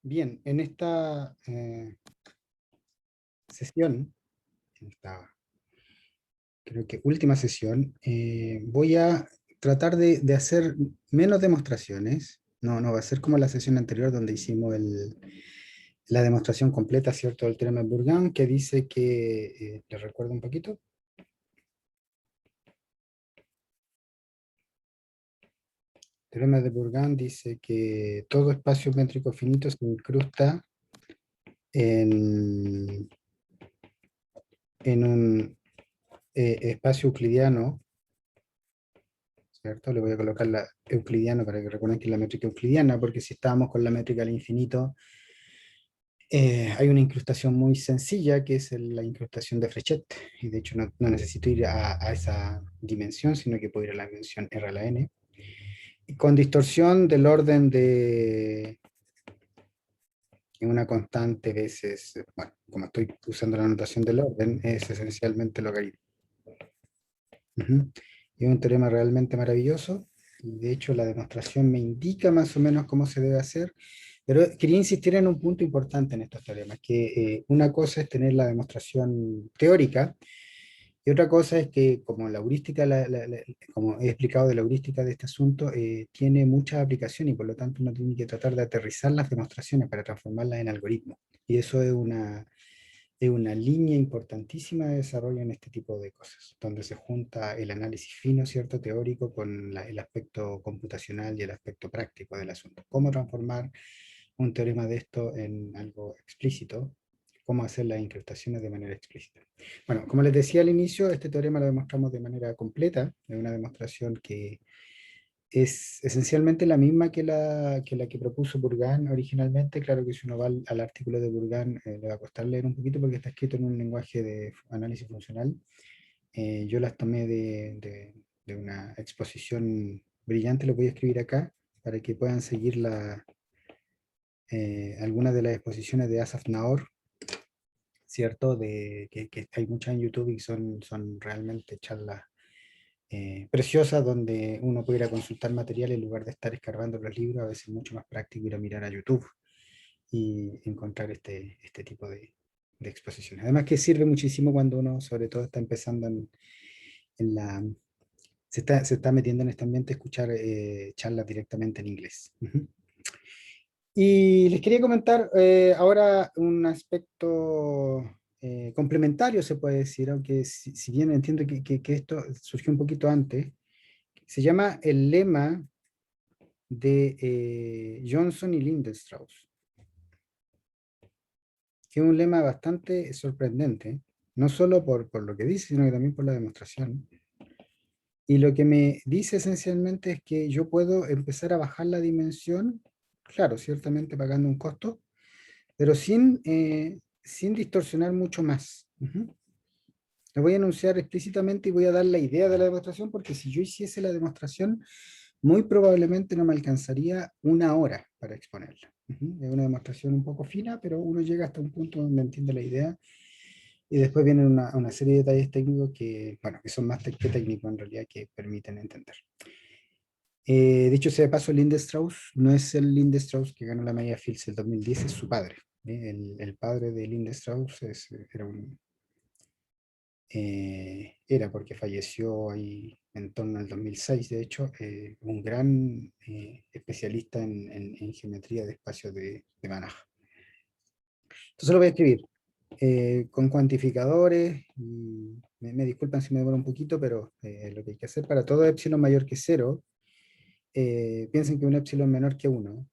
Bien, en esta sesión, en esta, creo que última sesión, voy a tratar de hacer menos demostraciones. No va a ser como la sesión anterior donde hicimos la demostración completa, ¿cierto?, del teorema de Bourgain, que dice que, les recuerdo un poquito. El teorema de Bourgain dice que todo espacio métrico finito se incrusta en, en un espacio euclidiano, ¿cierto? Le voy a colocar la euclidiana para que recuerden que es la métrica euclidiana, porque si estábamos con la métrica al infinito, hay una incrustación muy sencilla, que es la incrustación de Fréchet, y de hecho no necesito ir a esa dimensión, sino que puedo ir a la dimensión R a la n, y con distorsión del orden de una constante veces, bueno, como estoy usando la notación del orden, es esencialmente logaritmo. Ujú. Y es un teorema realmente maravilloso, y de hecho la demostración me indica más o menos cómo se debe hacer, pero quería insistir en un punto importante en estos teoremas, que una cosa es tener la demostración teórica, y otra cosa es que como la heurística, como he explicado de la heurística de este asunto, tiene mucha aplicación y por lo tanto uno tiene que tratar de aterrizar las demostraciones para transformarlas en algoritmos. Y eso es una línea importantísima de desarrollo en este tipo de cosas, donde se junta el análisis fino, cierto, teórico, con el aspecto computacional y el aspecto práctico del asunto. Cómo transformar un teorema de esto en algo explícito, cómo hacer las incrustaciones de manera explícita. Bueno, como les decía al inicio, este teorema lo demostramos de manera completa, es una demostración que es esencialmente la misma que propuso Bourgain originalmente. Claro que si uno va al artículo de Bourgain, le va a costar leer un poquito porque está escrito en un lenguaje de análisis funcional. Yo las tomé de una exposición brillante, lo voy a escribir acá para que puedan seguir algunas de las exposiciones de Asaf Naor, ¿cierto? Que hay muchas en YouTube y son realmente charlas preciosas, donde uno puede ir a consultar material en lugar de estar escarbando los libros. A veces es mucho más práctico ir a mirar a YouTube y encontrar este tipo de exposiciones. Además que sirve muchísimo cuando uno, sobre todo, está empezando en la... se está metiendo en este ambiente, escuchar charlas directamente en inglés. Ujú. Y les quería comentar ahora un aspecto complementario, se puede decir, aunque si bien entiendo que esto surgió un poquito antes. Se llama el lema de Johnson y Lindenstrauss, que es un lema bastante sorprendente, no solo por lo que dice, sino que también por la demostración. Y lo que me dice esencialmente es que yo puedo empezar a bajar la dimensión, claro, ciertamente pagando un costo, pero sin distorsionar mucho más. Ujú. Lo voy a enunciar explícitamente y voy a dar la idea de la demostración, porque si yo hiciese la demostración, muy probablemente no me alcanzaría una hora para exponerla. Ujú. Es una demostración un poco fina, pero uno llega hasta un punto donde entiende la idea, y después vienen una serie de detalles técnicos que, bueno, que son más que técnicos en realidad, que permiten entender. Dicho sea de paso, Lindenstrauss no es el Lindenstrauss que ganó la medalla Fields el 2010, es su padre. El padre de Lindenstrauss era porque falleció ahí en torno al 2006, de hecho, un gran especialista en geometría de espacios de Banach. Entonces lo voy a escribir con cuantificadores, y me disculpan si me demoro un poquito, pero lo que hay que hacer para todo epsilon mayor que 0, piensen que un epsilon menor que 1,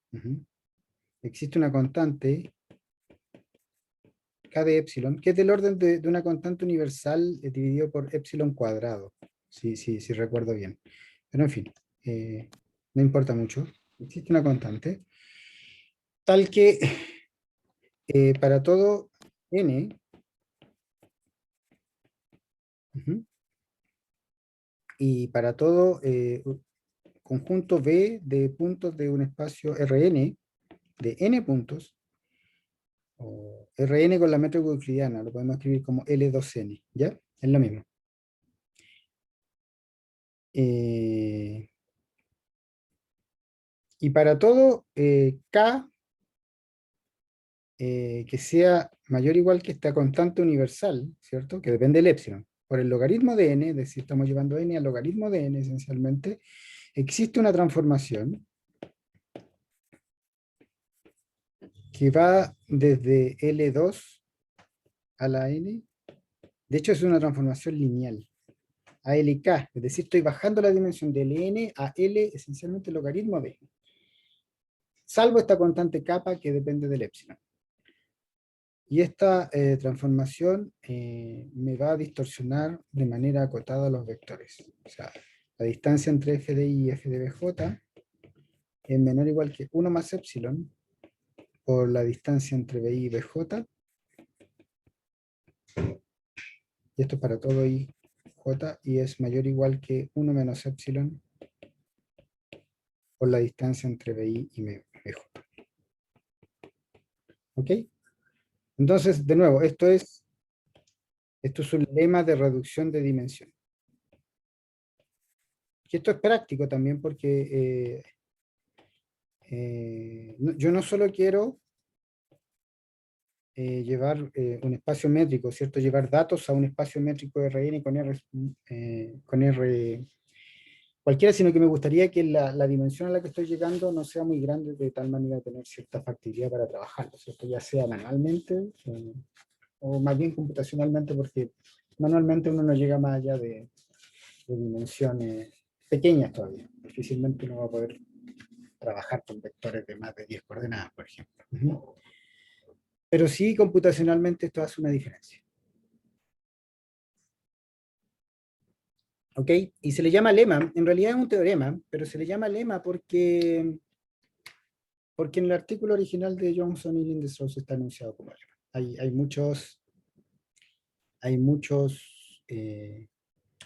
existe una constante k de epsilon, que es del orden de una constante universal dividido por epsilon cuadrado, si recuerdo bien. Pero en fin, no importa mucho. Existe una constante tal que para todo n, ujú, y para todo conjunto V de puntos de un espacio Rn, de n puntos, o Rn con la métrica euclidiana, lo podemos escribir como L2n, ¿ya? Es lo mismo. Eh, y para todo K que sea mayor o igual que esta constante universal, ¿cierto? Que depende del epsilon. Por el logaritmo de n, es decir, estamos llevando n al logaritmo de n esencialmente, existe una transformación que va desde L2 a la n. De hecho, es una transformación lineal a LK, es decir, estoy bajando la dimensión de Ln a L, esencialmente el logaritmo de n, salvo esta constante kappa que depende del epsilon. Y esta transformación me va a distorsionar de manera acotada los vectores. O sea, la distancia entre f de i y f de bj es menor o igual que 1 más epsilon por la distancia entre bi y bj. Y esto es para todo i, j, y es mayor o igual que 1 menos epsilon por la distancia entre bi y bj. ¿Ok? Entonces, de nuevo, esto es un lema de reducción de dimensión. Y esto es práctico también porque yo no solo quiero llevar un espacio métrico, ¿cierto? Llevar datos a un espacio métrico Rn con R cualquiera, sino que me gustaría que la dimensión a la que estoy llegando no sea muy grande, de tal manera de tener cierta factibilidad para trabajarlo, ¿cierto? Ya sea manualmente o más bien computacionalmente, porque manualmente uno no llega más allá de dimensiones pequeñas todavía. Difícilmente uno va a poder trabajar con vectores de más de 10 coordenadas, por ejemplo. Pero sí, computacionalmente esto hace una diferencia. ¿Ok? Y se le llama lema, en realidad es un teorema, pero se le llama lema porque en el artículo original de Johnson y Lindenstrauss está anunciado como lema. Hay muchos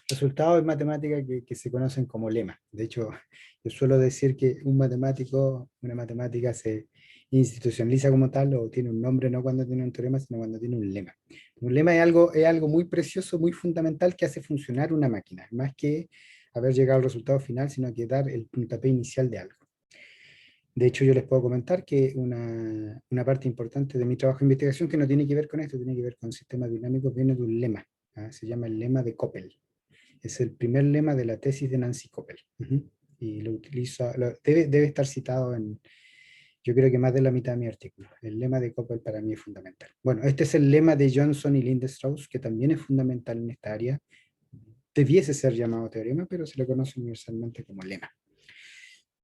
resultados en matemática que se conocen como lema. De hecho, yo suelo decir que una matemática se institucionaliza como tal o tiene un nombre no cuando tiene un teorema, sino cuando tiene un lema. Un lema es algo muy precioso, muy fundamental que hace funcionar una máquina, más que haber llegado al resultado final, sino que dar el puntapié inicial de algo. De hecho, yo les puedo comentar que una parte importante de mi trabajo de investigación que no tiene que ver con esto, tiene que ver con sistemas dinámicos, viene de un lema. Se llama el lema de Koppel. Es el primer lema de la tesis de Nancy Koppel. Y lo utilizo, debe estar citado en, yo creo que más de la mitad de mi artículo. El lema de Koppel para mí es fundamental. Bueno, este es el lema de Johnson y Lindenstrauss, que también es fundamental en esta área. Debiese ser llamado teorema, pero se le conoce universalmente como lema.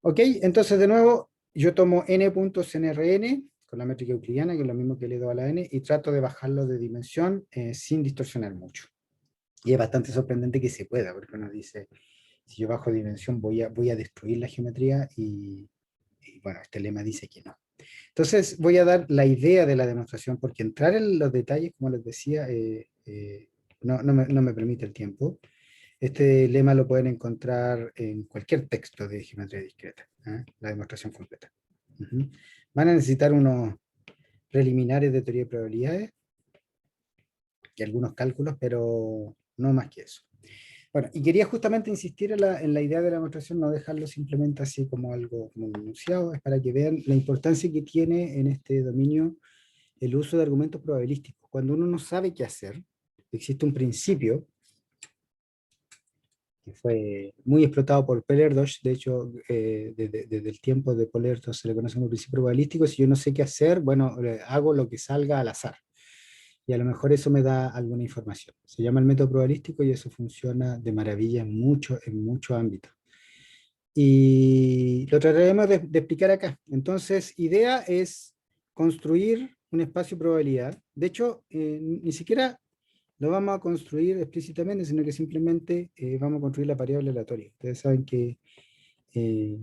Ok, entonces de nuevo, yo tomo n puntos en Rn con la métrica euclidiana, que es lo mismo que L2 a la n, y trato de bajarlo de dimensión sin distorsionar mucho. Y es bastante sorprendente que se pueda, porque uno dice, si yo bajo dimensión voy a destruir la geometría y bueno, este lema dice que no. Entonces voy a dar la idea de la demostración, porque entrar en los detalles, como les decía, no me permite el tiempo. Este lema lo pueden encontrar en cualquier texto de geometría discreta, la demostración completa. Van a necesitar unos preliminares de teoría de probabilidades y algunos cálculos, pero no más que eso. Bueno, y quería justamente insistir en la idea de la demostración, no dejarlo simplemente así como algo como un enunciado, es para que vean la importancia que tiene en este dominio el uso de argumentos probabilísticos. Cuando uno no sabe qué hacer, existe un principio que fue muy explotado por Pelerdos. De hecho, desde el tiempo de Pelerdos se le conoce como principio probabilístico. Si yo no sé qué hacer, bueno, hago lo que salga al azar. Y a lo mejor eso me da alguna información. Se llama el método probabilístico y eso funciona de maravilla en muchos ámbitos. Y lo trataremos de explicar acá. Entonces, idea es construir un espacio de probabilidad. De hecho, ni siquiera lo vamos a construir explícitamente, sino que simplemente vamos a construir la variable aleatoria. Ustedes saben que eh,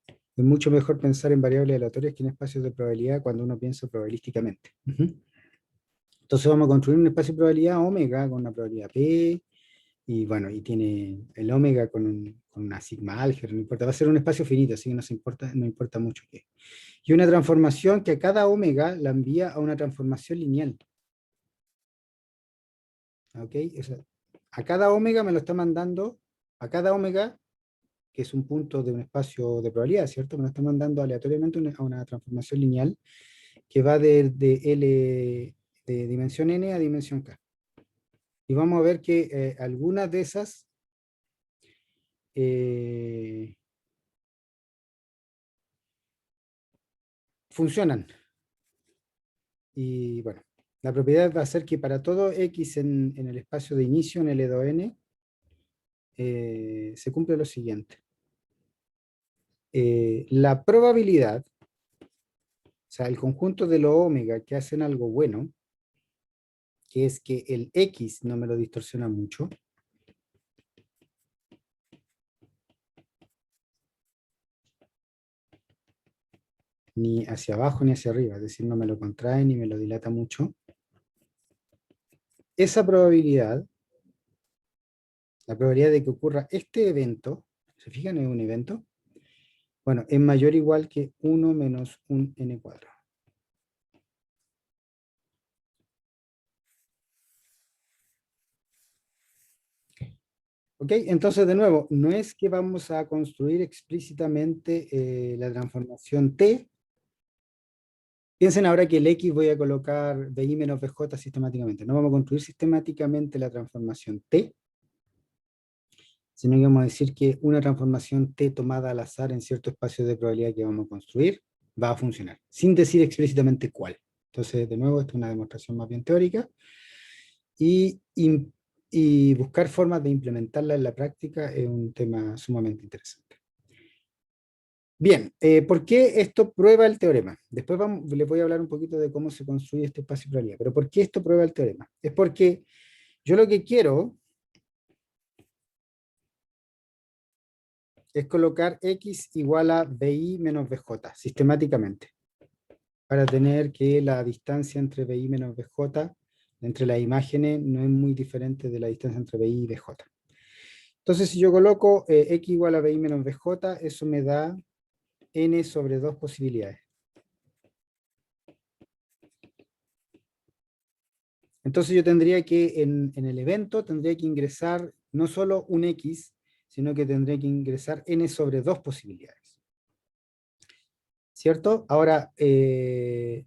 es mucho mejor pensar en variables aleatorias que en espacios de probabilidad cuando uno piensa probabilísticamente. Entonces vamos a construir un espacio de probabilidad omega con una probabilidad p, y bueno, y tiene el omega con una sigma álgebra, no importa, va a ser un espacio finito, así que no importa mucho qué. Y una transformación que a cada omega la envía a una transformación lineal. ¿Ok? O sea, a cada omega me lo está mandando, a cada omega, que es un punto de un espacio de probabilidad, ¿cierto? Me lo está mandando aleatoriamente a una transformación lineal que va de L de dimensión n a dimensión k. Y vamos a ver que algunas de esas funcionan. Y bueno, la propiedad va a ser que para todo x en el espacio de inicio en L2n se cumple lo siguiente. La probabilidad, o sea, el conjunto de los omega que hacen algo bueno, que es que el x no me lo distorsiona mucho, ni hacia abajo ni hacia arriba, es decir, no me lo contrae ni me lo dilata mucho. Esa probabilidad, la probabilidad de que ocurra este evento, ¿se fijan? Es un evento. Bueno, es mayor o igual que 1 menos un n cuadrado. ¿Ok? Entonces, de nuevo, no es que vamos a construir explícitamente la transformación T. Piensen ahora que el X voy a colocar BI menos BJ sistemáticamente. No vamos a construir sistemáticamente la transformación T, sino que vamos a decir que una transformación T tomada al azar en cierto espacio de probabilidad que vamos a construir va a funcionar, sin decir explícitamente cuál. Entonces, de nuevo, esto es una demostración más bien teórica. Y, y buscar formas de implementarla en la práctica es un tema sumamente interesante. Bien, ¿por qué esto prueba el teorema? Después les voy a hablar un poquito de cómo se construye este espacio de probabilidad. Pero ¿por qué esto prueba el teorema? Es porque yo lo que quiero es colocar x igual a bi menos bj sistemáticamente, para tener que la distancia entre bi menos bj, entre las imágenes, no es muy diferente de la distancia entre bi y bj. Entonces, si yo coloco x igual a bi menos bj, eso me da n sobre 2 posibilidades. Entonces yo tendría que, en el evento, tendría que ingresar no solo un x, sino que tendría que ingresar n sobre 2 posibilidades. ¿Cierto? Ahora,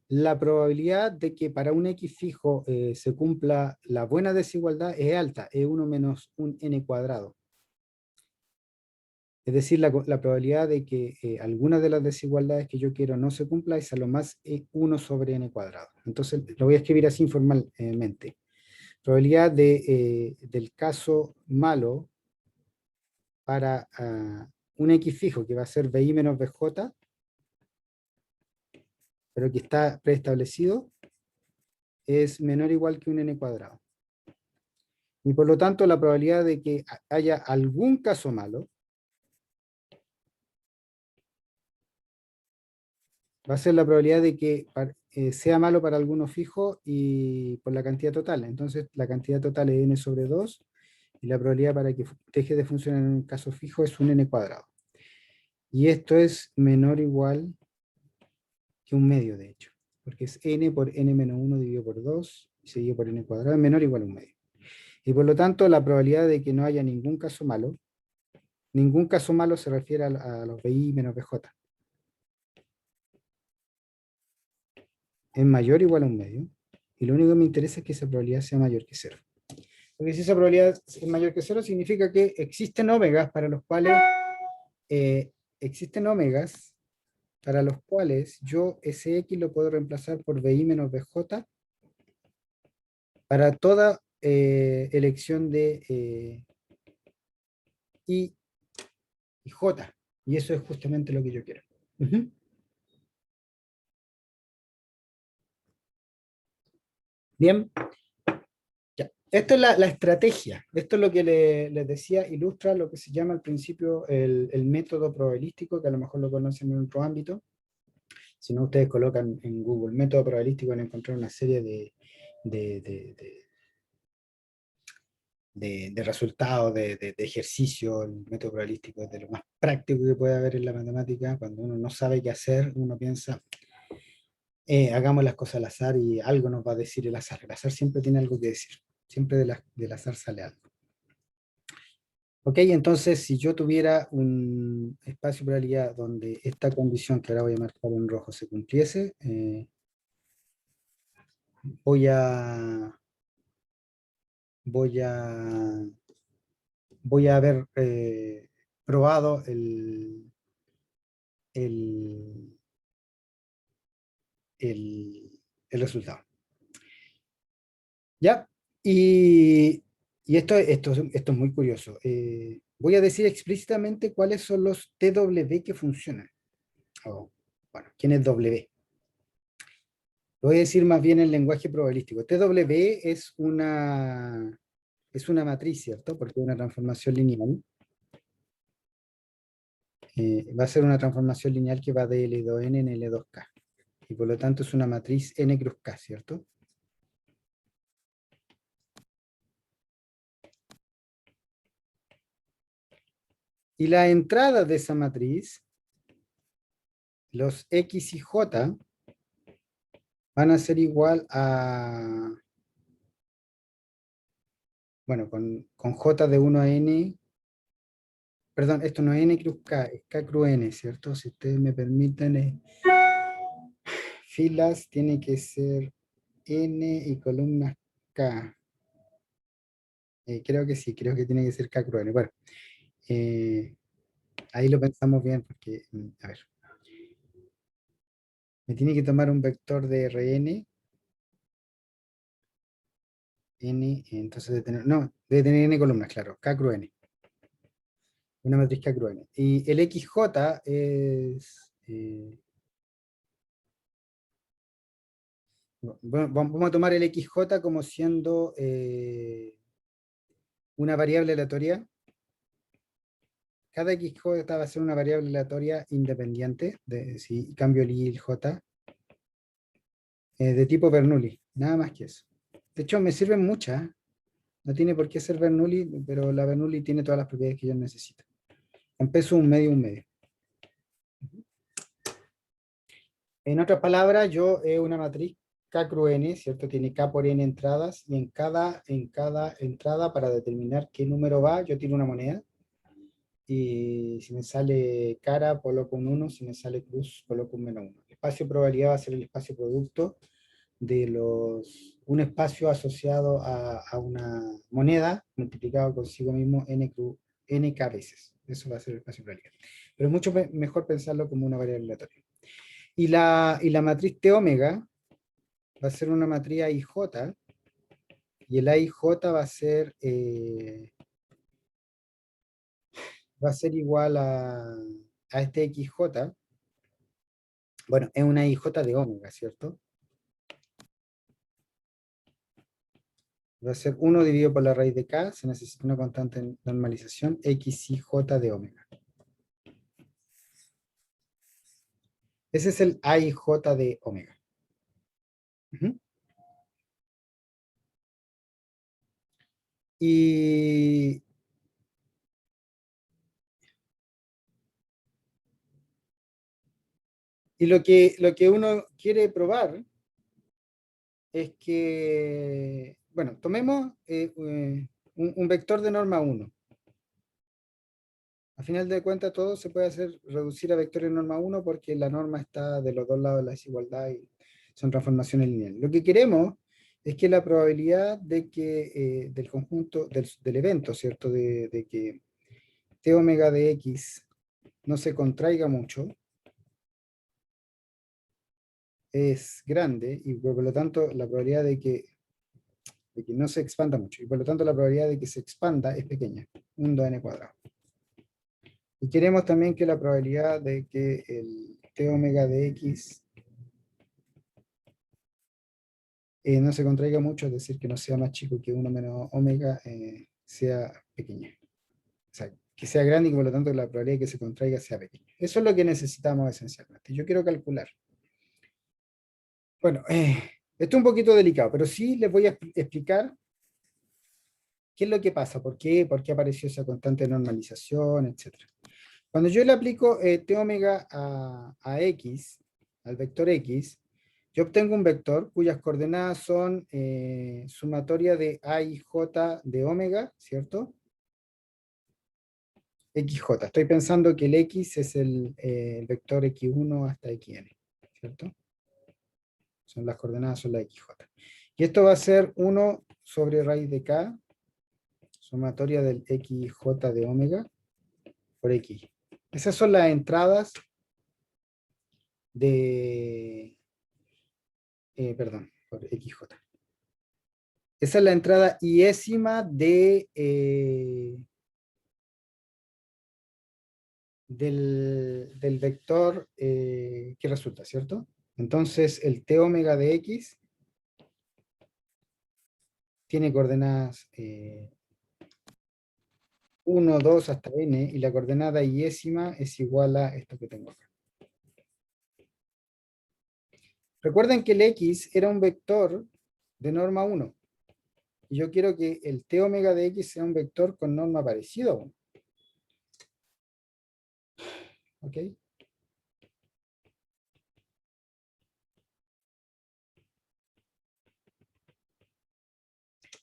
la probabilidad de que para un x fijo se cumpla la buena desigualdad es alta, es 1 menos un n cuadrado. Es decir, la probabilidad de que alguna de las desigualdades que yo quiero no se cumpla es a lo más 1 sobre n cuadrado. Entonces lo voy a escribir así informalmente. Probabilidad del caso malo para un x fijo que va a ser bi menos bj, pero que está preestablecido, es menor o igual que un n cuadrado. Y por lo tanto la probabilidad de que haya algún caso malo va a ser la probabilidad de que sea malo para alguno fijo y por la cantidad total. Entonces la cantidad total es n sobre 2 y la probabilidad para que deje de funcionar en un caso fijo es un n cuadrado. Y esto es menor o igual que un medio, de hecho, porque es n por n menos 1 dividido por 2 y seguido por n cuadrado, es menor o igual a un medio. Y por lo tanto la probabilidad de que no haya ningún caso malo se refiere a los BI menos BJ, es mayor o igual a un medio, y lo único que me interesa es que esa probabilidad sea mayor que 0. Porque si esa probabilidad es mayor que 0, significa que existen omegas para los cuales yo ese x lo puedo reemplazar por BI menos BJ para toda elección de I y J. Y eso es justamente lo que yo quiero. Ujú. Bien, ya. Esto es la estrategia. Esto es lo que les decía, ilustra lo que se llama al principio el método probabilístico, que a lo mejor lo conocen en otro ámbito. Si no, ustedes colocan en Google método probabilístico, van a encontrar una serie de, de, de, de resultados, de ejercicios. El método probabilístico es de lo más práctico que puede haber en la matemática. Cuando uno no sabe qué hacer, uno piensa, hagamos las cosas al azar y algo nos va a decir el azar. El azar siempre tiene algo que decir. Siempre del azar sale algo. Ok, entonces si yo tuviera un espacio de probabilidad donde esta condición que ahora voy a marcar en rojo se cumpliese, voy a, voy a, voy a haber probado el, el, el resultado. ¿Ya? Y, esto es muy curioso. Voy a decir explícitamente cuáles son los TW que funcionan. O, bueno, ¿quién es W? Lo voy a decir más bien en lenguaje probabilístico. TW es una matriz, ¿cierto? Porque es una transformación lineal. Va a ser una transformación lineal que va de L2N en L2K. Y por lo tanto es una matriz N cruz K, ¿cierto? Y la entrada de esa matriz, los X y J, van a ser igual a, bueno, con J de 1 a N, perdón, esto no es N cruz K, es K cruz N, ¿cierto? Si ustedes me permiten, filas tiene que ser N y columnas K. Creo que sí, creo que tiene que ser K cruz N. Bueno, eh, ahí lo pensamos bien porque, a ver, me tiene que tomar un vector de Rn, N, entonces no, debe tener N columnas, claro, K cruz N. Una matriz K cruz N. Y el XJ es... bueno, vamos a tomar el XJ como siendo una variable aleatoria. Cada XJ va a ser una variable aleatoria independiente, si cambio el I y el J, de tipo Bernoulli, nada más que eso. De hecho, me sirven muchas, no tiene por qué ser Bernoulli, pero la Bernoulli tiene todas las propiedades que yo necesito. Con peso un medio, un medio. En otras palabras, yo es una matriz K cruz N, ¿cierto? Tiene K por N entradas, y en cada entrada, para determinar qué número va, yo tiro una moneda, y si me sale cara, coloco un 1, si me sale cruz, coloco un menos 1. El espacio de probabilidad va a ser el espacio producto de un espacio asociado a una moneda multiplicado consigo mismo nk veces. Eso va a ser el espacio de probabilidad. Pero es mucho mejor pensarlo como una variable aleatoria. Y la matriz T omega va a ser una matriz AIJ, y el AIJ va a ser igual a este XJ. Bueno, es una IJ de omega, ¿cierto? Va a ser 1 dividido por la raíz de K, se necesita una constante de normalización, XIJ de omega. Ese es el AIJ de omega. Ujú. Y, y lo que uno quiere probar es que, bueno, tomemos un vector de norma 1. A final de cuentas, todo se puede reducir a vectores de norma 1 porque la norma está de los dos lados de la desigualdad y son transformaciones lineales. Lo que queremos es que la probabilidad de que del conjunto, del evento, ¿cierto? De que T omega de X no se contraiga mucho, es grande, y por lo tanto la probabilidad de que no se expanda mucho, y por lo tanto la probabilidad de que se expanda es pequeña, un 2n cuadrado. Y queremos también que la probabilidad de que el T omega de X no se contraiga mucho, es decir, que no sea más chico que 1 menos omega, sea pequeña. O sea, que sea grande y por lo tanto la probabilidad de que se contraiga sea pequeña. Eso es lo que necesitamos esencialmente. Yo quiero calcular. Bueno, esto es un poquito delicado, pero sí les voy a explicar qué es lo que pasa, por qué apareció esa constante de normalización, etcétera. Cuando yo le aplico T omega a X, al vector X, yo obtengo un vector cuyas coordenadas son sumatoria de A y J de omega, ¿cierto? XJ. Estoy pensando que el X es el vector X1 hasta Xn, ¿cierto? Son las coordenadas, son las xj. Y esto va a ser 1 sobre raíz de k, sumatoria del xj de omega, por x. Esas son las entradas de, perdón, por xj. Esa es la entrada iésima del vector que resulta, ¿cierto? Entonces el t omega de x tiene coordenadas 1, 2 hasta n, y la coordenada iésima es igual a esto que tengo acá. Recuerden que el x era un vector de norma 1. Y yo quiero que el t omega de x sea un vector con norma parecido a 1. ¿Ok?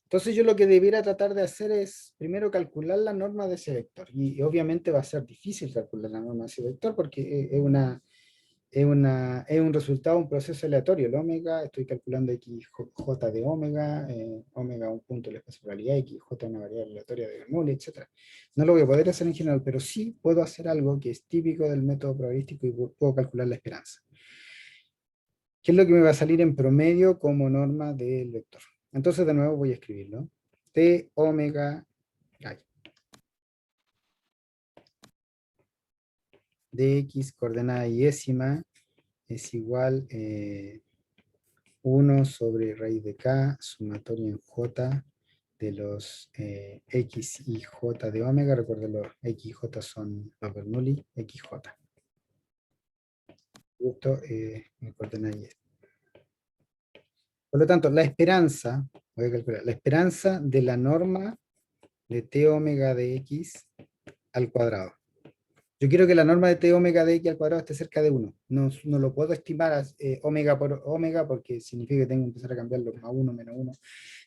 Entonces yo lo que debiera tratar de hacer es primero calcular la norma de ese vector. Y obviamente va a ser difícil calcular la norma de ese vector porque es un resultado, un proceso aleatorio. El omega, estoy calculando xj de omega, omega un punto de la espacialidad, xj una variable aleatoria de Bernoulli, etc. No lo voy a poder hacer en general, pero sí puedo hacer algo que es típico del método probabilístico y puedo calcular la esperanza. ¿Qué es lo que me va a salir en promedio como norma del vector? Entonces de nuevo voy a escribirlo. T omega de x coordenada iésima es igual 1 sobre raíz de k, sumatoria en j de los x y j de omega. Recuerden, los x y j son los Bernoulli, xj. Esto en coordenada y. Por lo tanto, la esperanza, voy a calcular, la esperanza de la norma de t omega de x al cuadrado. Yo quiero que la norma de t omega de x al cuadrado esté cerca de 1. No lo puedo estimar omega por omega porque significa que tengo que empezar a cambiarlo más 1, menos 1,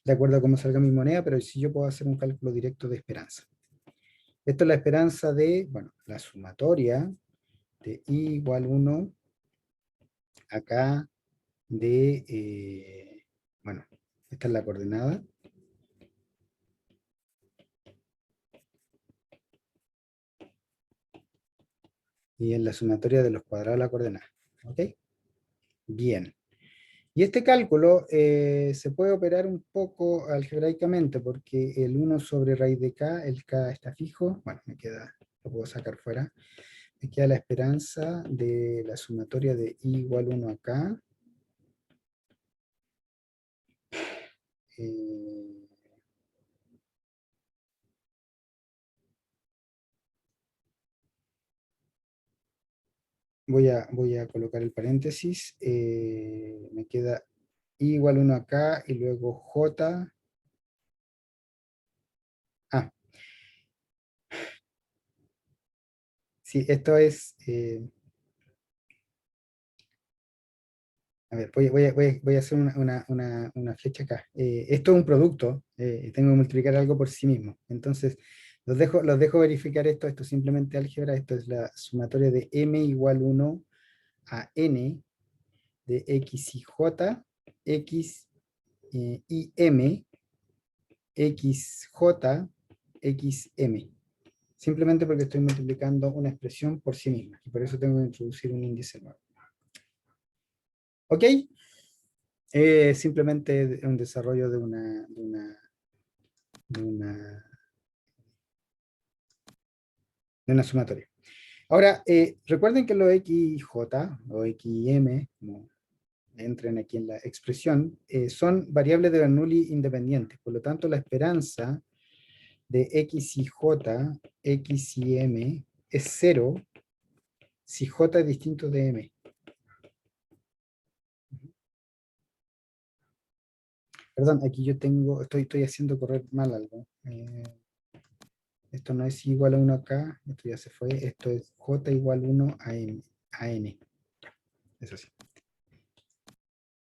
de acuerdo a cómo salga mi moneda, pero sí yo puedo hacer un cálculo directo de esperanza. Esto es la esperanza de, bueno, la sumatoria de i igual 1 acá de, bueno, esta es la coordenada. Y en la sumatoria de los cuadrados de la coordenada. ¿Ok? Bien. Y este cálculo se puede operar un poco algebraicamente porque el 1 sobre raíz de k, el k está fijo, bueno, me queda, lo puedo sacar fuera, me queda la esperanza de la sumatoria de i igual 1 acá. Eh, voy a colocar el paréntesis, me queda i igual 1 acá y luego j. Ah, sí, esto es... a ver, voy a hacer una flecha acá. Esto es un producto, tengo que multiplicar algo por sí mismo. Entonces, los dejo verificar esto. Esto es simplemente álgebra. Esto es la sumatoria de m igual 1 a n de x y j, x y m, xj, xm. Simplemente porque estoy multiplicando una expresión por sí misma. Y por eso tengo que introducir un índice nuevo. ¿Ok? Simplemente un desarrollo de una sumatoria. Ahora, recuerden que los xj o xm, como entren aquí en la expresión, son variables de Bernoulli independientes. Por lo tanto, la esperanza de x y j, x y m es 0 si j es distinto de m. Perdón, aquí yo estoy haciendo correr mal algo. Esto no es igual a 1 acá, esto ya se fue, esto es j igual 1 a n. Eso sí.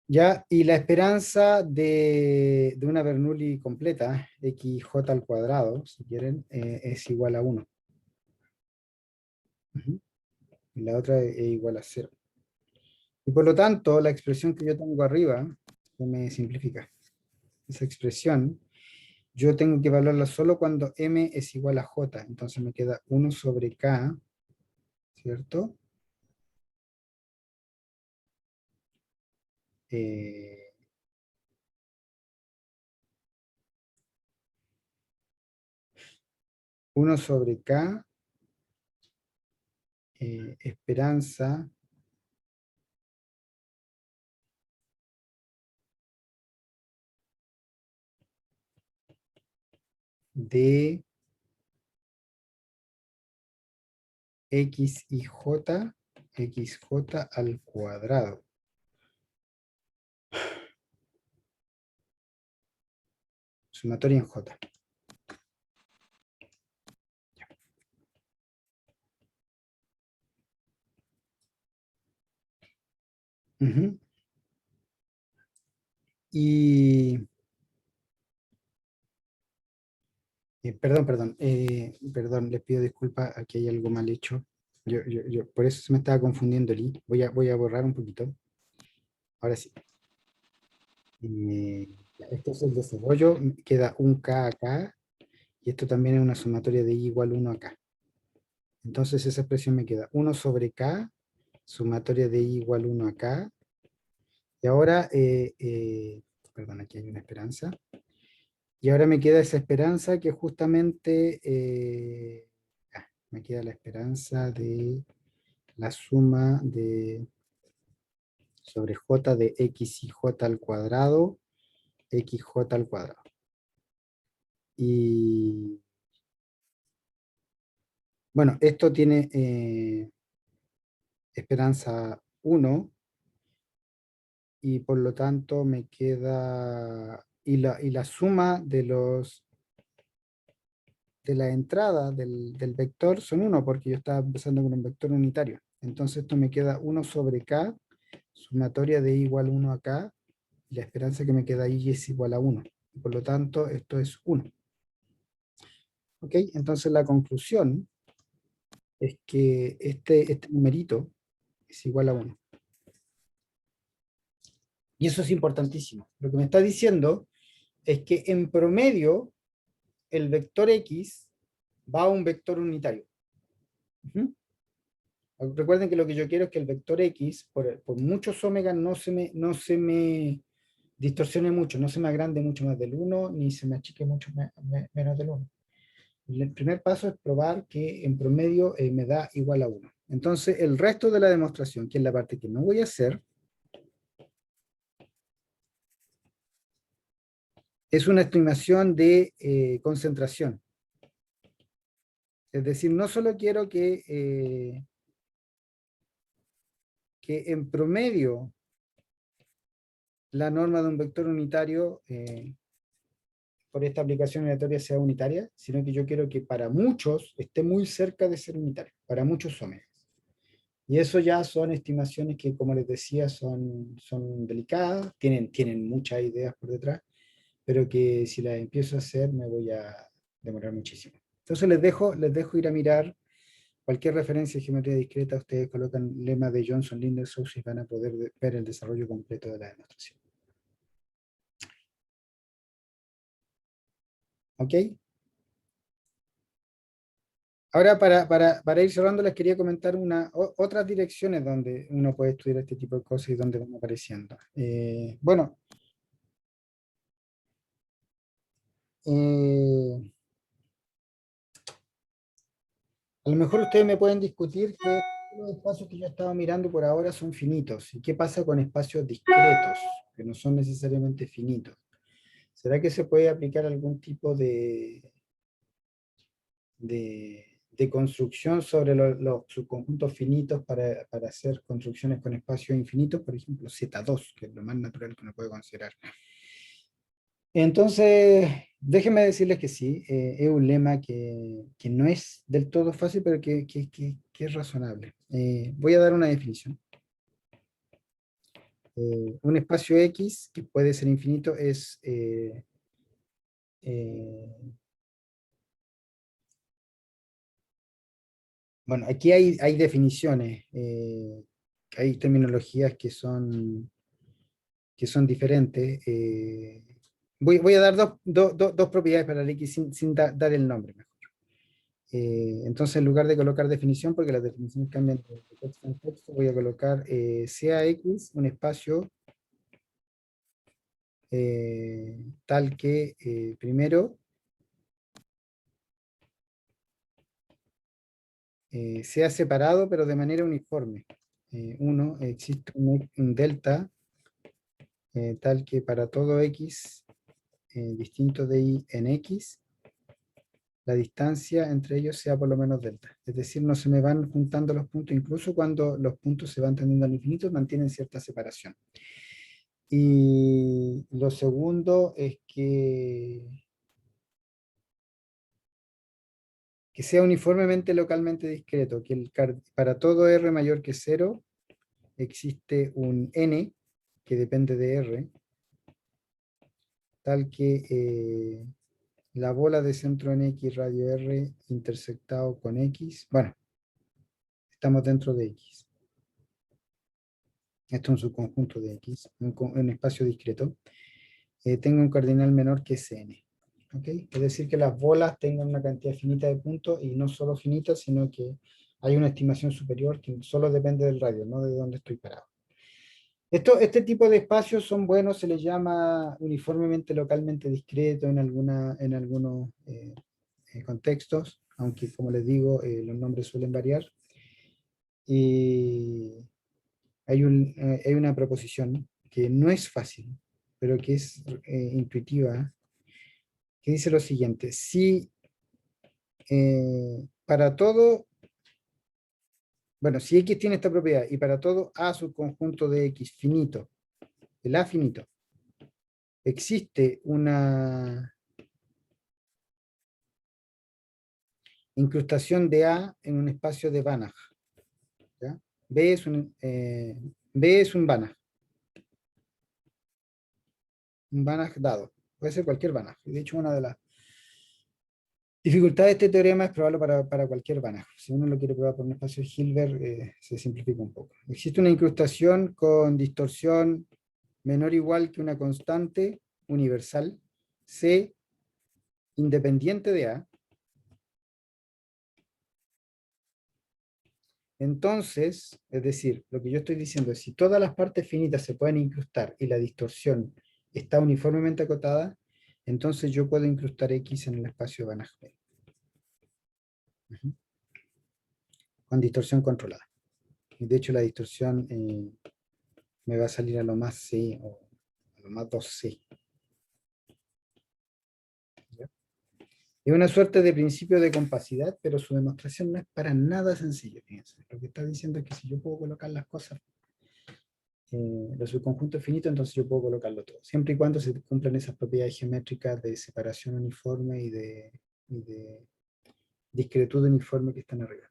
Ya, y la esperanza de una Bernoulli completa, xj al cuadrado, si quieren, es igual a 1. Y la otra es igual a 0. Y por lo tanto, la expresión que yo tengo arriba, que me simplifica, esa expresión, yo tengo que evaluarla solo cuando m es igual a j. Entonces me queda 1 sobre k, ¿cierto? 1 sobre k, esperanza de x y j, xj al cuadrado. Sumatoria en j. Ujú. Y, perdón, les pido disculpas, aquí hay algo mal hecho. Por eso se me estaba confundiendo el i. Voy a borrar un poquito. Ahora sí. Esto es el desarrollo, queda un k acá, y esto también es una sumatoria de i igual 1 acá. Entonces esa expresión me queda 1 sobre k, sumatoria de i igual 1 acá, y ahora, perdón, aquí hay una esperanza, y ahora me queda esa esperanza que justamente, me queda la esperanza de la suma de sobre j de x y j al cuadrado, xj al cuadrado. Y bueno, esto tiene esperanza 1, y por lo tanto me queda, y la suma de la entrada del vector son 1, porque yo estaba empezando con un vector unitario. Entonces esto me queda 1 sobre k, sumatoria de i igual 1 acá, y la esperanza que me queda ahí es igual a 1. Por lo tanto, esto es 1. ¿Ok? Entonces la conclusión es que este numerito es igual a 1. Y eso es importantísimo. Lo que me está diciendo es que en promedio el vector x va a un vector unitario. Ujú. Recuerden que lo que yo quiero es que el vector x, por muchos omegas, no se me distorsione mucho, no se me agrande mucho más del 1, ni se me achique mucho menos del 1. El primer paso es probar que en promedio me da igual a 1. Entonces, el resto de la demostración, que es la parte que no voy a hacer, es una estimación de concentración. Es decir, no solo quiero que en promedio la norma de un vector unitario por esta aplicación aleatoria sea unitaria, sino que yo quiero que para muchos esté muy cerca de ser unitario, para muchos omegas. Y eso ya son estimaciones que, como les decía, son delicadas, tienen muchas ideas por detrás, pero que si las empiezo a hacer me voy a demorar muchísimo. Entonces les dejo ir a mirar cualquier referencia de geometría discreta. Ustedes colocan lema de Johnson, Lindenhaus, y van a poder ver el desarrollo completo de la demostración. ¿Ok? Ahora, para ir cerrando, les quería comentar otras direcciones donde uno puede estudiar este tipo de cosas y donde van apareciendo. Bueno, eh, a lo mejor ustedes me pueden discutir que los espacios que yo he estado mirando por ahora son finitos. ¿Y qué pasa con espacios discretos, que no son necesariamente finitos? ¿Será que se puede aplicar algún tipo de construcción sobre los subconjuntos finitos para hacer construcciones con espacios infinitos? Por ejemplo, Z2, que es lo más natural que uno puede considerar. Entonces, déjenme decirles que sí, es un lema que no es del todo fácil, pero que es razonable. Voy a dar una definición. Un espacio X, que puede ser infinito, es eh, bueno, aquí hay definiciones. hay terminologías que son diferentes. Voy a dar dos propiedades para el X sin dar el nombre. Entonces, en lugar de colocar definición, porque las definiciones cambian de texto en texto, voy a colocar sea X un espacio tal que primero sea separado, pero de manera uniforme. Uno, existe un delta tal que para todo X distinto de Y en X, la distancia entre ellos sea por lo menos delta. Es decir, no se me van juntando los puntos, incluso cuando los puntos se van tendiendo al infinito, mantienen cierta separación. Y lo segundo es que sea uniformemente localmente discreto, que para todo R mayor que 0 existe un N que depende de R, tal que la bola de centro en X radio R intersectado con X, bueno, estamos dentro de X. Esto es un subconjunto de X, un espacio discreto. Tenga un cardinal menor que Cn. ¿Okay? Es decir, que las bolas tengan una cantidad finita de puntos y no solo finita, sino que hay una estimación superior que solo depende del radio, no de dónde estoy parado. Este tipo de espacios son buenos, se les llama uniformemente localmente discreto en algunos contextos, aunque como les digo, los nombres suelen variar. Y hay una proposición que no es fácil, pero que es intuitiva, que dice lo siguiente: si para todo, bueno, si X tiene esta propiedad y para todo A subconjunto de X finito, el A finito, existe una incrustación de A en un espacio de Banach, ¿ya? B es un Banach dado, puede ser cualquier Banach. De hecho, una de las dificultades de este teorema es probarlo para cualquier Banach. Si uno lo quiere probar por un espacio de Hilbert, se simplifica un poco. Existe una incrustación con distorsión menor o igual que una constante universal, C, independiente de A. Entonces, es decir, lo que yo estoy diciendo es, si todas las partes finitas se pueden incrustar y la distorsión está uniformemente acotada, entonces yo puedo incrustar X en el espacio Banach B. Con distorsión controlada. Y de hecho la distorsión me va a salir a lo más C o a lo más 2C. ¿Ya? Es una suerte de principio de compacidad, pero su demostración no es para nada sencilla. Fíjense. Lo que está diciendo es que si yo puedo colocar las cosas, los subconjuntos finitos, entonces yo puedo colocarlo todo, siempre y cuando se cumplan esas propiedades geométricas de separación uniforme y de discretud uniforme que están arriba.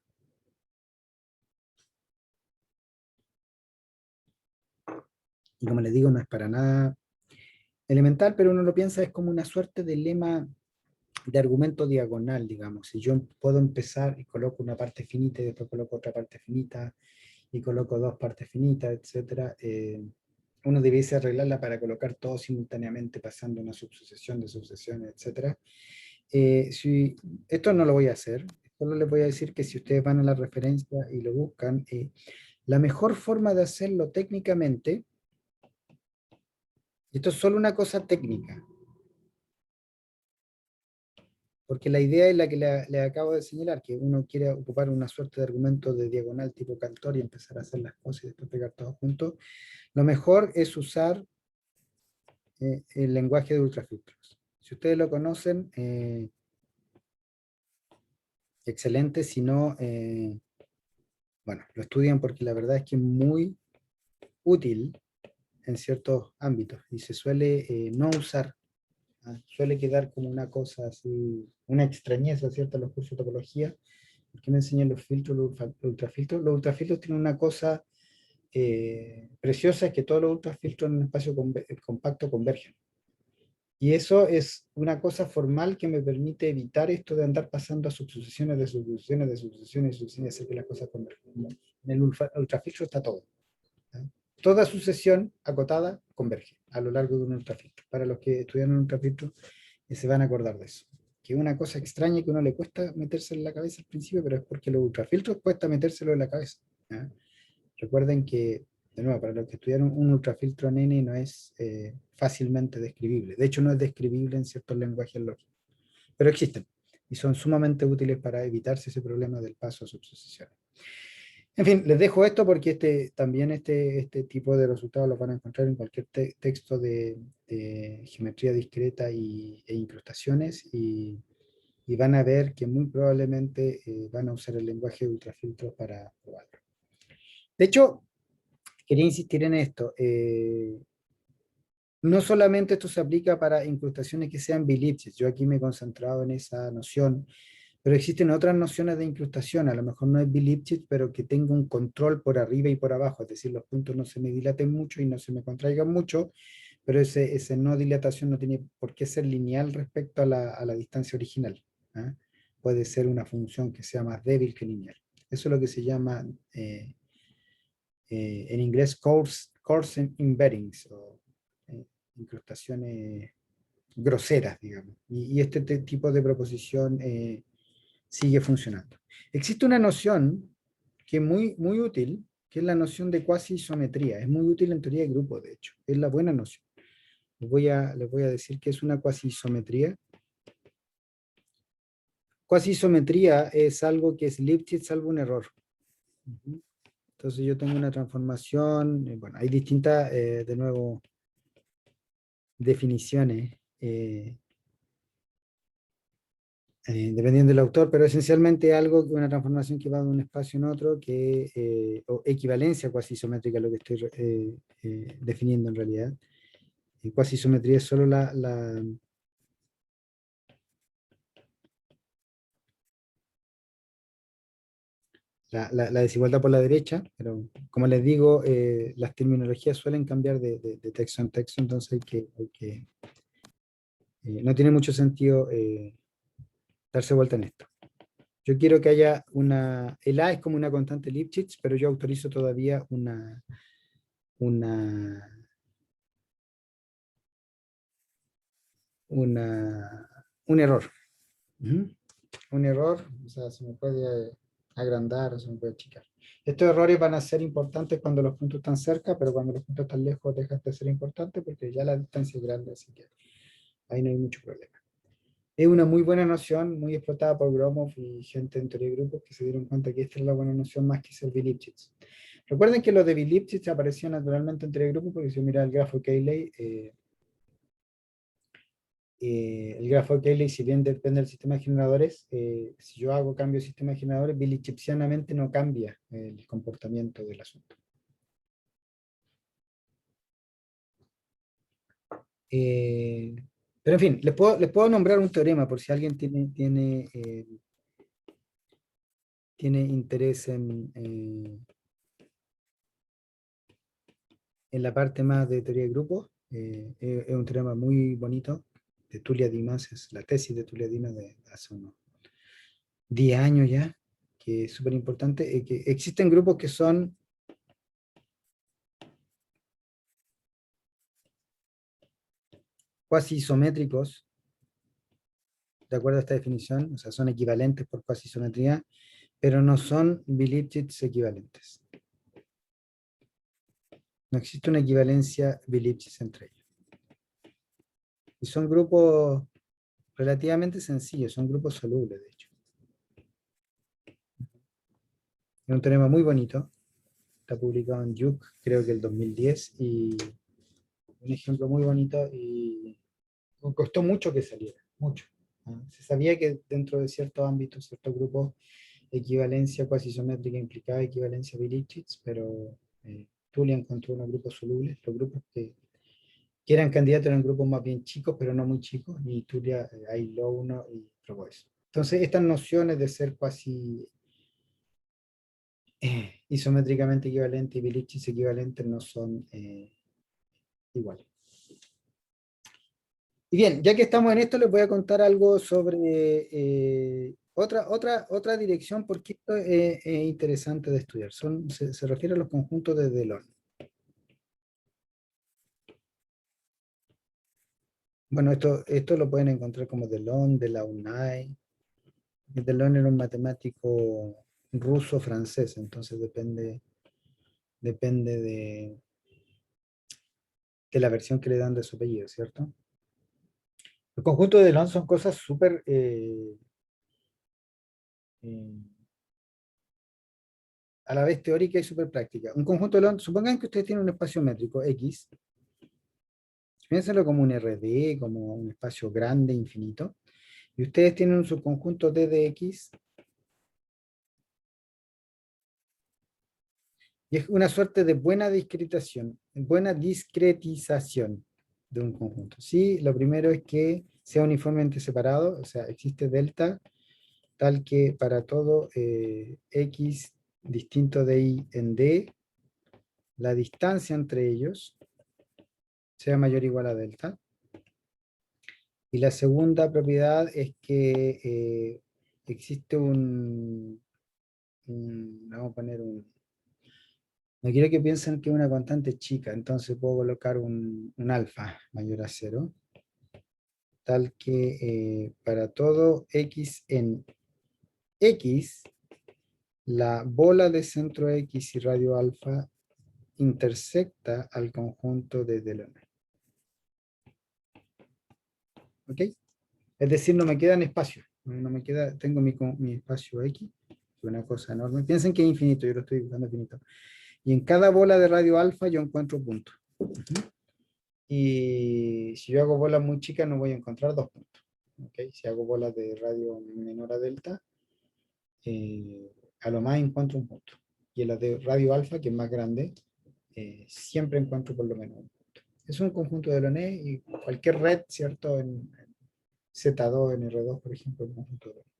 Y como les digo, no es para nada elemental, pero uno lo piensa, es como una suerte de lema de argumento diagonal, digamos. Si yo puedo empezar y coloco una parte finita y después coloco otra parte finita y coloco dos partes finitas, etcétera, uno debiese arreglarla para colocar todo simultáneamente pasando una subsucesión de sucesiones, etcétera. Esto no lo voy a hacer, solo les voy a decir que si ustedes van a la referencia y lo buscan, la mejor forma de hacerlo técnicamente, esto es solo una cosa técnica, porque la idea es la que le acabo de señalar, que uno quiere ocupar una suerte de argumento de diagonal tipo Cantor y empezar a hacer las cosas y después pegar todo junto. Lo mejor es usar el lenguaje de ultrafiltros. Si ustedes lo conocen, excelente, si no, bueno, lo estudian porque la verdad es que es muy útil en ciertos ámbitos y se suele no usar, suele quedar como una cosa así, una extrañeza, ¿cierto? En los cursos de topología, porque me enseñan los filtros, los ultrafiltros. Los ultrafiltros tienen una cosa preciosa, es que todos los ultrafiltros en un espacio compacto convergen. Y eso es una cosa formal que me permite evitar esto de andar pasando a subsucesiones de subsucesiones de subsuceciones de subsuceciones y hacer que las cosas converjan. En el ultrafiltro está todo. toda sucesión acotada converge a lo largo de un ultrafiltro. Para los que estudian un ultrafiltro se van a acordar de eso. Que es una cosa extraña que a uno le cuesta meterse en la cabeza al principio, pero es porque los ultrafiltros cuesta metérselo en la cabeza. ¿Ya? Recuerden que, de nuevo, para los que estudiaron un ultrafiltro nene no es fácilmente describible. De hecho, no es describible en ciertos lenguajes lógicos, pero existen y son sumamente útiles para evitarse ese problema del paso a subsucesiones. En fin, les dejo esto porque también este tipo de resultados los van a encontrar en cualquier texto de geometría discreta e incrustaciones y van a ver que muy probablemente van a usar el lenguaje de ultrafiltros para probarlo. De hecho, quería insistir en esto. No solamente esto se aplica para incrustaciones que sean bilipsis, yo aquí me he concentrado en esa noción, pero existen otras nociones de incrustación, a lo mejor no es bilipsis, pero que tenga un control por arriba y por abajo, es decir, los puntos no se me dilaten mucho y no se me contraigan mucho, pero ese no dilatación no tiene por qué ser lineal respecto a la distancia original. ¿Ah? Puede ser una función que sea más débil que lineal. Eso es lo que se llama en inglés coarse embeddings, o incrustaciones groseras, digamos. Y este tipo de proposición sigue funcionando. Existe una noción que es muy útil, que es la noción de cuasi isometría. Es muy útil en teoría de grupos, de hecho. Es la buena noción. Les voy a decir que es una cuasi isometría. Cuasi isometría es algo que es Lipschitz salvo un error. Entonces yo tengo una transformación, bueno, hay distintas, de nuevo, definiciones, dependiendo del autor, pero esencialmente algo, una transformación que va de un espacio en otro, o equivalencia cuasi isométrica, lo que estoy definiendo en realidad. Y cuasi isometría es solo la desigualdad por la derecha, pero como les digo, las terminologías suelen cambiar de texto en texto, entonces no tiene mucho sentido darse vuelta en esto. Yo quiero que haya el A es como una constante Lipschitz, pero yo autorizo todavía una, un error. Un error, o sea, se me puede agrandar o se me puede achicar. Estos errores van a ser importantes cuando los puntos están cerca, pero cuando los puntos están lejos dejan de ser importantes porque ya la distancia es grande, así que ahí no hay mucho problema. Es una muy buena noción, muy explotada por Gromov y gente en teoría de grupos que se dieron cuenta que esta es la buena noción más que ser Bilipschitz. Recuerden que los de Bilipschitz aparecían naturalmente en teoría de grupos porque si mira el grafo de Cayley, el grafo de Cayley, si bien depende del sistema de generadores, si yo hago cambio de sistema de generadores, bilipschitzianamente no cambia el comportamiento del asunto. Pero en fin, les puedo nombrar un teorema por si alguien tiene interés en la parte más de teoría de grupos. Es un teorema muy bonito de Tulia Dimas, es la tesis de Tulia Dimas de hace unos 10 años ya, que es súper importante, que existen grupos que son cuasi isométricos, de acuerdo a esta definición, o sea, son equivalentes por cuasi isometría, pero no son Bilipschitz equivalentes. No existe una equivalencia Bilipschitz entre ellos. Y son grupos relativamente sencillos, son grupos solubles, de hecho. Es un teorema muy bonito, está publicado en Juke, creo que el 2010, y un ejemplo muy bonito, y costó mucho que saliera, mucho. Se sabía que dentro de ciertos ámbitos, ciertos grupos, equivalencia cuasi isométrica implicaba equivalencia Bilipschitz, pero Tulia encontró unos grupos solubles, los grupos que eran candidatos eran grupos más bien chicos, pero no muy chicos, y Tulia aisló uno y probó eso. Entonces, estas nociones de ser cuasi isométricamente equivalentes y Bilipschitz equivalentes no son iguales. Y bien, ya que estamos en esto, les voy a contar algo sobre otra dirección, porque esto es interesante de estudiar. Se refiere a los conjuntos de Delon. Bueno, esto lo pueden encontrar como Delon, de la UNAI. Delon era un matemático ruso-francés, entonces depende de la versión que le dan de su apellido, ¿cierto? El conjunto de Delon son cosas súper eh, a la vez teórica y súper práctica. Un conjunto de Delon, supongan que ustedes tienen un espacio métrico X, piénsenlo como un RD, como un espacio grande, infinito, y ustedes tienen un subconjunto D de X, y es una suerte de buena discretización de un conjunto. Sí, lo primero es que sea uniformemente separado, o sea, existe delta, tal que para todo X distinto de Y en D, la distancia entre ellos sea mayor o igual a delta. Y la segunda propiedad es que existe vamos a poner no quiero que piensen que es una constante chica, entonces puedo colocar un alfa mayor a cero, tal que para todo x en x, la bola de centro x y radio alfa intersecta al conjunto de Delon. ¿Ok? Es decir, no me quedan espacios. No me queda, tengo mi espacio X, una cosa enorme. Piensen que es infinito, yo lo estoy dibujando infinito. Y en cada bola de radio alfa yo encuentro puntos. Y si yo hago bolas muy chicas no voy a encontrar dos puntos. ¿Okay? Si hago bolas de radio menor a delta, a lo más encuentro un punto. Y en las de radio alfa, que es más grande, siempre encuentro por lo menos un punto. Es un conjunto de Loné y cualquier red, ¿cierto? En Z2, en R2, por ejemplo, el conjunto de Loné.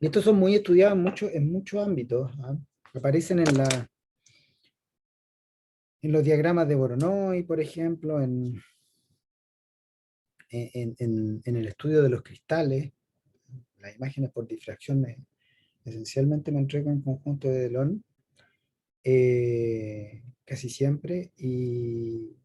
Y estos son muy estudiados en muchos ámbitos. ¿Ah? Aparecen en los diagramas de Voronoi, por ejemplo, en el estudio de los cristales. Las imágenes por difracción esencialmente me entregan un conjunto de Delon casi siempre y,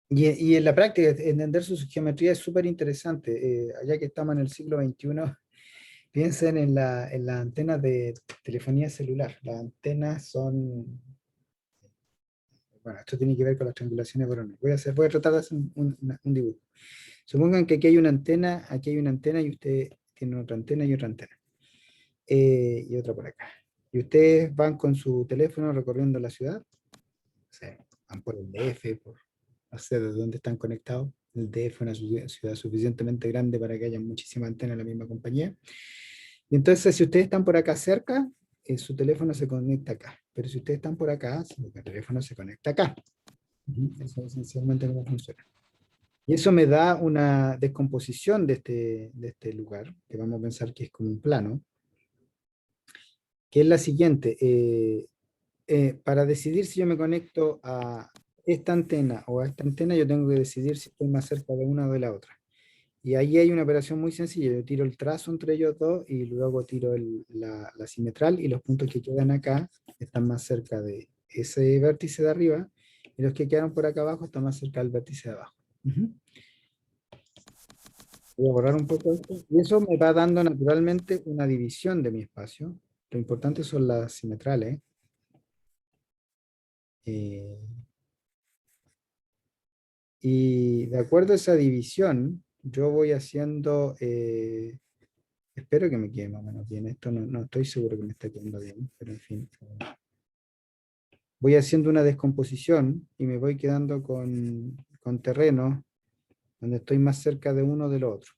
y en la práctica entender su geometría es súper interesante. Ya que estamos en el siglo XXI, piensen en las antenas de telefonía celular. Las antenas son, bueno, esto tiene que ver con las triangulaciones Voronoi. Voy a tratar de hacer un dibujo. Supongan que aquí hay una antena y usted tiene otra antena y otra antena. Y otra por acá. Y ustedes van con su teléfono recorriendo la ciudad, o sea, van por el DF, no sé de dónde están conectados. El DF es una ciudad suficientemente grande para que haya muchísimas antenas en la misma compañía. Y entonces, si ustedes están por acá cerca, su teléfono se conecta acá. Pero si ustedes están por acá, su teléfono se conecta acá. Eso es esencialmente cómo funciona. Y eso me da una descomposición de este lugar, que vamos a pensar que es como un plano, que es la siguiente. Para decidir si yo me conecto a esta antena o a esta antena, yo tengo que decidir si estoy más cerca de una o de la otra. Y ahí hay una operación muy sencilla. Yo tiro el trazo entre ellos dos y luego tiro la simetral y los puntos que quedan acá están más cerca de ese vértice de arriba y los que quedaron por acá abajo están más cerca del vértice de abajo. Voy a borrar un poco esto. Y eso me va dando naturalmente una división de mi espacio. Lo importante son las simetrales. Eh, y de acuerdo a esa división, yo voy haciendo, espero que me quede más o menos bien. Esto no estoy seguro que me esté quedando bien, pero en fin. Voy haciendo una descomposición y me voy quedando con terrenos donde estoy más cerca de uno del otro.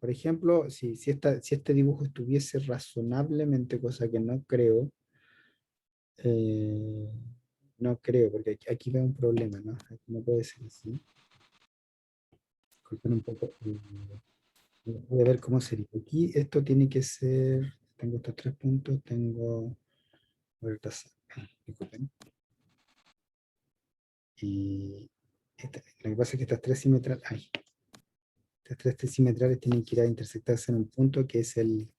Por ejemplo, si este dibujo estuviese razonablemente, cosa que no creo, eh, no creo, porque aquí veo un problema, ¿no? Aquí no puede ser así. Disculpen un poco. Voy a ver cómo sería. Aquí esto tiene que ser, tengo estos tres puntos, tengo, disculpen. Y lo que pasa es que estas tres simetrales, estas tres simetrales tienen que ir a intersectarse en un punto que es el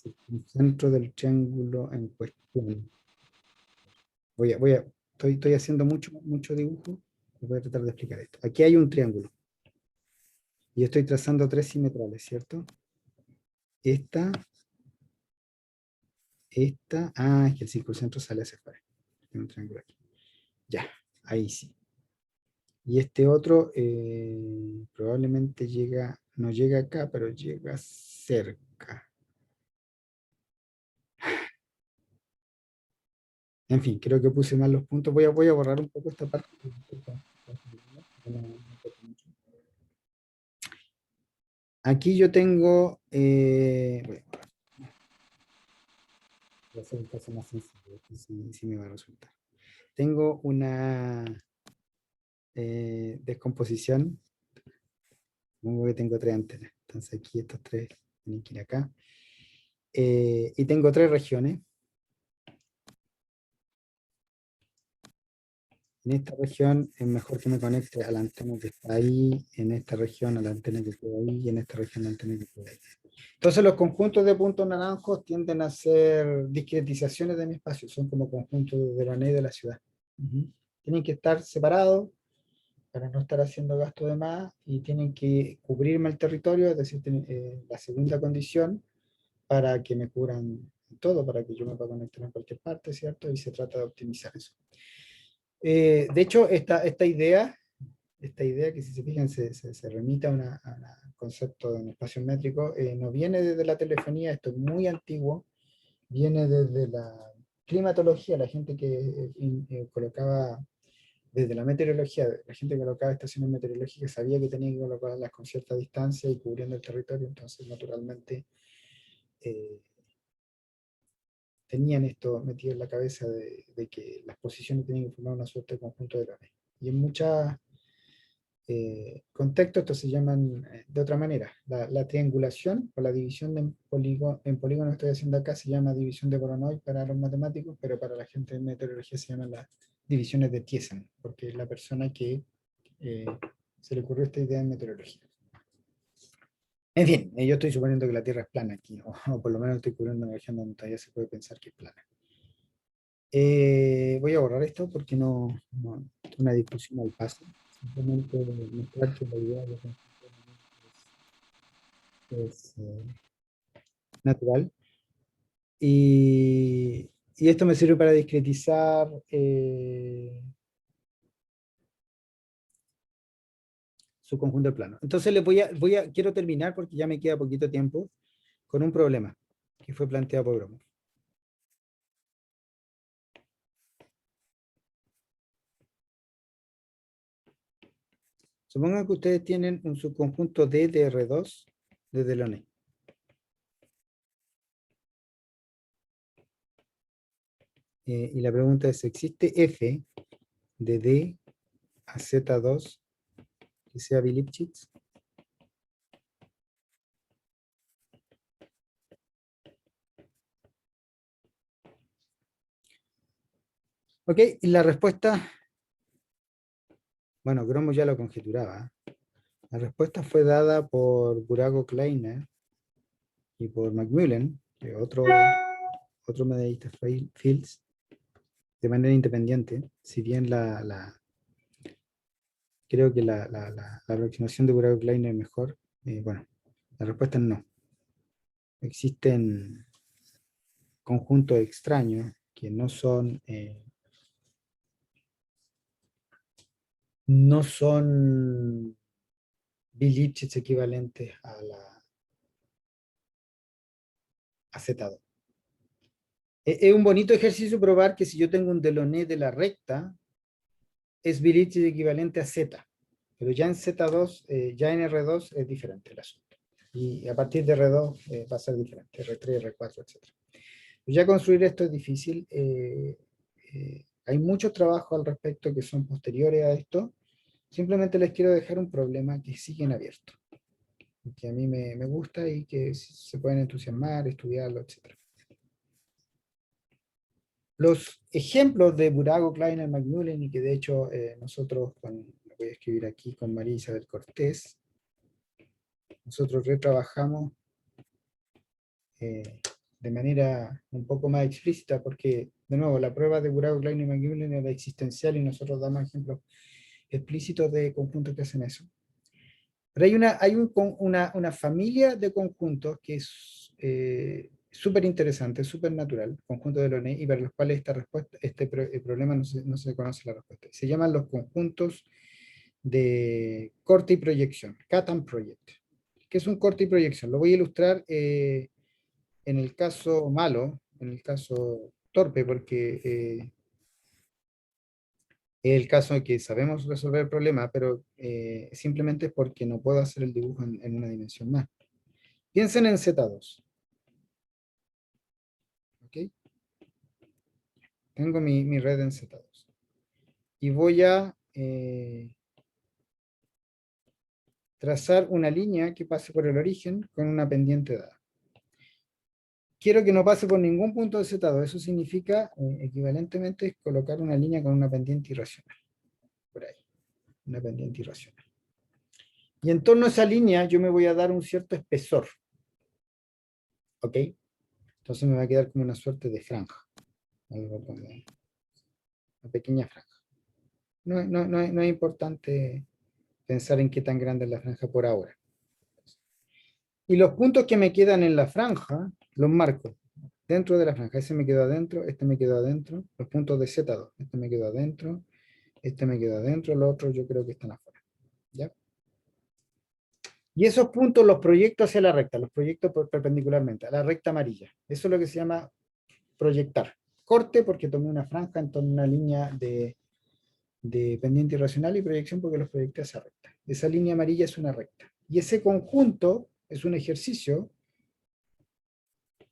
el centro del triángulo en cuestión. Estoy haciendo mucho dibujo. Voy a tratar de explicar esto. Aquí hay un triángulo. Y estoy trazando tres simetrales, ¿cierto? Esta, es que el circuncentro sale hacia afuera. Hay un triángulo aquí. Ya, ahí sí. Y este otro probablemente no llega acá, pero llega cerca. En fin, creo que puse mal los puntos. Voy a borrar un poco esta parte. Aquí yo tengo, voy a hacer un caso más sencillo, que sí me va a resultar. Tengo una descomposición, supongo que tengo tres antenas. Entonces aquí estos tres tienen que ir acá. Y tengo tres regiones. En esta región es mejor que me conecte a la antena que está ahí, en esta región a la antena que queda ahí y en esta región a la antena que queda ahí. Entonces los conjuntos de puntos naranjos tienden a ser discretizaciones de mi espacio, son como conjuntos de la ley de la ciudad. Tienen que estar separados para no estar haciendo gasto de más y tienen que cubrirme el territorio, es decir, la segunda condición para que me cubran todo, para que yo me pueda conectar en cualquier parte, ¿cierto? Y se trata de optimizar eso. De hecho, esta idea que si se fijan se remite a un concepto de un espacio métrico, no viene desde la telefonía, esto es muy antiguo, viene desde la climatología, la gente que colocaba, desde la meteorología, la gente que colocaba estaciones meteorológicas sabía que tenía que colocarlas con cierta distancia y cubriendo el territorio, entonces naturalmente eh, tenían esto metido en la cabeza de que las posiciones tenían que formar una suerte de conjunto de drones. Y en muchas contextos estos se llaman de otra manera. La triangulación o la división en polígono que estoy haciendo acá se llama división de Voronoi para los matemáticos, pero para la gente de meteorología se llaman las divisiones de Thiessen, porque es la persona que eh, se le ocurrió esta idea en meteorología. En fin, yo estoy suponiendo que la Tierra es plana aquí, o por lo menos estoy cubriendo una región donde todavía se puede pensar que es plana. Voy a borrar esto porque no una discusión al paso. Simplemente mostrar que la idea de es natural. Y esto me sirve para discretizar su conjunto de planos. Entonces quiero terminar porque ya me queda poquito tiempo con un problema que fue planteado por Gromov. Supongan que ustedes tienen un subconjunto D de R2 de Delaunay. Y la pregunta es, ¿existe F de D a Z2 que sea Bi-Lipschitz? Ok, y la respuesta, bueno, Gromov ya lo conjeturaba. La respuesta fue dada por Burago Kleiner y por Macmillan, que otro medallista Fields, de manera independiente, si bien creo que la aproximación de Burago Kleiner es mejor, bueno, la respuesta es no. Existen conjuntos extraños que no son Bi-Lipschitz equivalentes a Z2. Es un bonito ejercicio probar que si yo tengo un Delaunay de la recta, es Bi-Lipschitz equivalente a Z, pero ya en Z2, ya en R2 es diferente el asunto. Y a partir de R2 va a ser diferente, R3, R4, etc. Pues ya construir esto es difícil. Hay muchos trabajos al respecto que son posteriores a esto. Simplemente les quiero dejar un problema que siguen abierto, que a mí me gusta y que se pueden entusiasmar, estudiarlo, etc. Los ejemplos de Burago, Kleiner, Macmillan, y que de hecho nosotros, lo voy a escribir aquí con María Isabel Cortés, nosotros retrabajamos de manera un poco más explícita, porque, de nuevo, la prueba de Burago, Klein y McGill era existencial y nosotros damos ejemplos explícitos de conjuntos que hacen eso. Pero hay una familia de conjuntos que es súper interesante, súper natural, conjunto de Loné, y para los cuales el problema no se conoce la respuesta. Se llaman los conjuntos de corte y proyección, Cut and Project. ¿Qué es un corte y proyección? Lo voy a ilustrar en el caso malo, en el caso torpe, porque es el caso en que sabemos resolver el problema, pero simplemente es porque no puedo hacer el dibujo en una dimensión más. Piensen en Z2. ¿Ok? Tengo mi red en Z2. Y voy a trazar una línea que pase por el origen con una pendiente dada. Quiero que no pase por ningún punto de Z2. Eso significa, equivalentemente, colocar una línea con una pendiente irracional. Por ahí. Una pendiente irracional. Y en torno a esa línea yo me voy a dar un cierto espesor. ¿Ok? Entonces me va a quedar como una suerte de franja. Algo como una pequeña franja. No es importante pensar en qué tan grande es la franja por ahora. Y los puntos que me quedan en la franja, los marco dentro de la franja. Ese me quedó adentro, este me quedó adentro. Los puntos de Z2, este me quedó adentro, este me quedó adentro, los otros yo creo que están afuera. ¿Ya? Y esos puntos los proyecto hacia la recta, los proyecto perpendicularmente, a la recta amarilla. Eso es lo que se llama proyectar. Corte porque tomé una franja en torno a una línea de pendiente irracional, y proyección porque los proyecté hacia recta. Esa línea amarilla es una recta. Y ese conjunto es un ejercicio.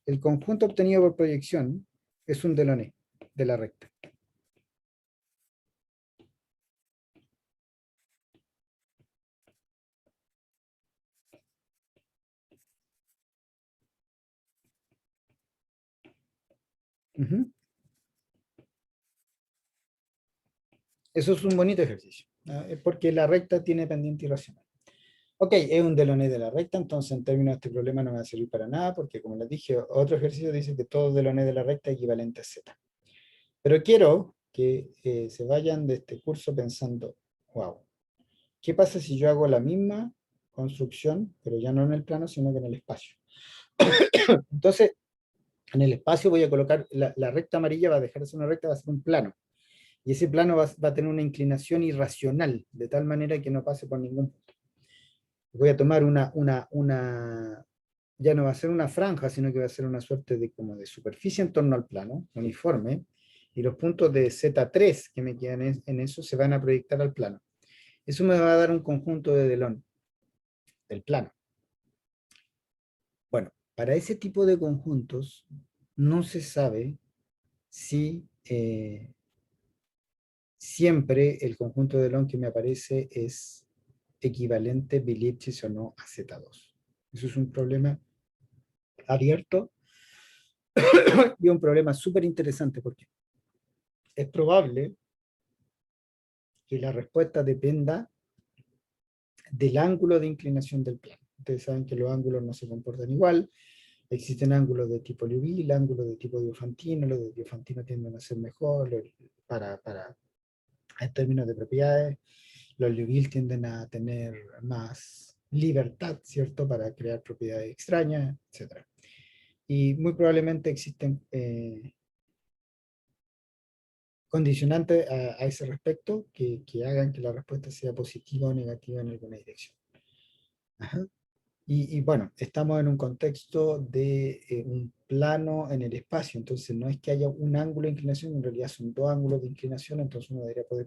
El conjunto obtenido por proyección es un Delaunay de la recta. Uh-huh. Eso es un bonito ejercicio, ¿no? Es porque la recta tiene pendiente irracional. Ok, es un Delaunay de la recta, entonces en términos de este problema no me va a servir para nada, porque como les dije, otro ejercicio dice que todo Delaunay de la recta es equivalente a Z. Pero quiero que se vayan de este curso pensando, wow, ¿qué pasa si yo hago la misma construcción, pero ya no en el plano, sino que en el espacio? Entonces, en el espacio voy a colocar, la recta amarilla va a dejar de ser una recta, va a ser un plano. Y ese plano va a tener una inclinación irracional, de tal manera que no pase por ningún punto. Voy a tomar ya no va a ser una franja, sino que va a ser una suerte de, como de superficie en torno al plano, uniforme, y los puntos de Z3 que me quedan en eso se van a proyectar al plano. Eso me va a dar un conjunto de Delon, del plano. Bueno, para ese tipo de conjuntos no se sabe si siempre el conjunto de Delon que me aparece es equivalente Bilichis o no a Z2. Eso es un problema abierto y un problema súper interesante porque es probable que la respuesta dependa del ángulo de inclinación del plano. Ustedes saben que los ángulos no se comportan igual. Existen ángulos de tipo Liouville, ángulos de tipo Diofantino. Los de Diofantino tienden a ser mejor en términos de propiedades. Los Liouville tienden a tener más libertad, ¿cierto?, para crear propiedades extrañas, etc. Y muy probablemente existen condicionantes a ese respecto que hagan que la respuesta sea positiva o negativa en alguna dirección. Ajá. Y bueno, estamos en un contexto de un plano en el espacio, entonces no es que haya un ángulo de inclinación, en realidad son dos ángulos de inclinación, entonces uno debería poder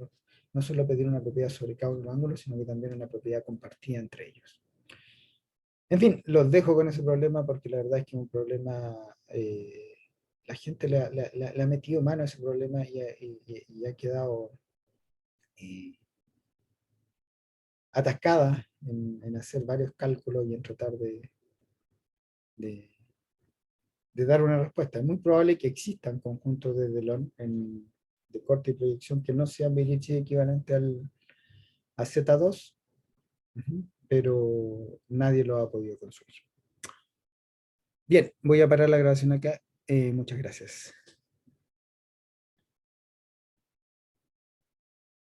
no solo pedir una propiedad sobre cada uno de los ángulos, sino que también una propiedad compartida entre ellos. En fin, los dejo con ese problema porque la verdad es que es un problema, la gente le ha metido mano a ese problema y ha quedado atascada en hacer varios cálculos y en tratar de dar una respuesta. Es muy probable que existan conjuntos de Delon de corte y proyección que no sean Bilichi equivalente a Z2, pero nadie lo ha podido construir. Bien, voy a parar la grabación acá. Muchas gracias.